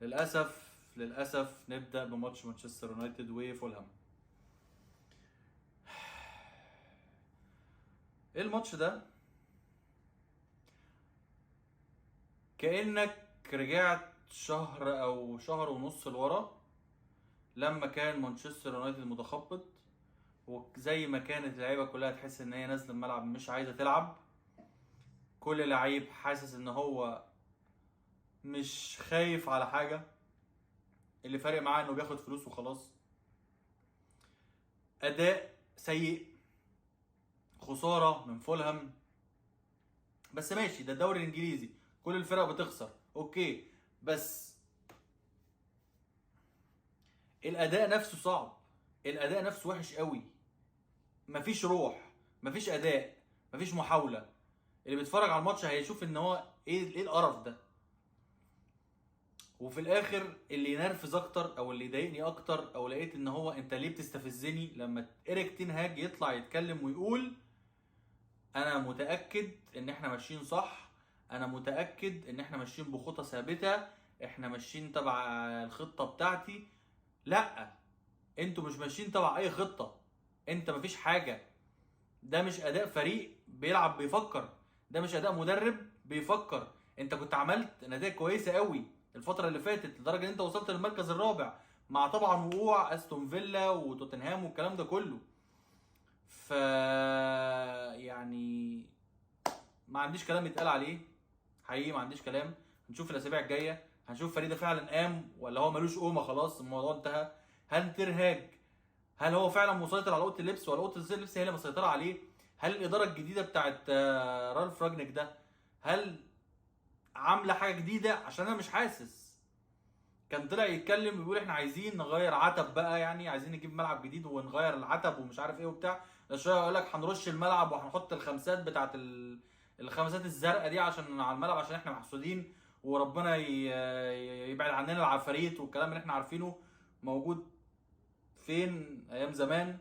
للاسف نبدا بماتش مانشستر يونايتد وفولهام. ايه الماتش ده؟ كأنك رجعت شهر او شهر ونص لورا، لما كان مانشستر يونايتد متخبط، وزي ما كانت اللعيبه كلها تحس ان هي نازله الملعب مش عايزه تلعب. كل لعيب حاسس ان هو مش خايف على حاجه، اللي فارق معاه انه بياخد فلوس وخلاص. اداء سيء، خساره من فولهام. بس ماشي، ده الدوري الانجليزي، كل الفرق بتخسر، اوكي. بس الاداء نفسه صعب، الاداء نفسه وحش قوي. مفيش روح، مفيش اداء، مفيش محاوله. اللي بيتفرج على الماتش هيشوف ان هو ايه القرف ده. وفي الاخر اللي ينرفز اكتر او اللي يضايقني اكتر، او لقيت ان هو انت ليه بتستفزني، لما ايريك تين هاج يطلع يتكلم ويقول انا متاكد ان احنا ماشيين صح، انا متاكد ان احنا ماشيين بخطى ثابته، احنا ماشيين تبع الخطه بتاعتي. لا، انتوا مش ماشيين تبع اي خطه. انت مفيش حاجه. ده مش اداء فريق بيلعب بيفكر، ده مش اداء مدرب بيفكر. انت كنت عملت نتائج كويسه قوي الفتره اللي فاتت، لدرجه ان انت وصلت للمركز الرابع، مع طبعا وقوع استون فيلا وتوتنهام والكلام ده كله. ف يعني ما عنديش كلام يتقال عليه، حقيقي ما عنديش كلام. هنشوف الاسابيع الجايه، هنشوف فريده فعلا قام ولا هو ملوش قومه خلاص الموضوع انتهى. هل ترهاج، هل هو فعلا مسيطر على اوضه اللبس، ولا اوضه اللبس هي اللي مسيطره عليه؟ هل الاداره الجديده بتاعت رالف راجنيك ده، هل عامله حاجه جديده؟ عشان انا مش حاسس. كان طلع يتكلم ويقول احنا عايزين نغير عتب بقى، يعني عايزين نجيب ملعب جديد ونغير العتب ومش عارف ايه وبتاع. شويه يقول لك هنرش الملعب وهنحط الخمسات بتاعت الخمسات الزرقاء دي عشان على الملعب، عشان احنا محسودين وربنا يبعد عننا العفاريت والكلام اللي احنا عارفينه موجود فين ايام زمان.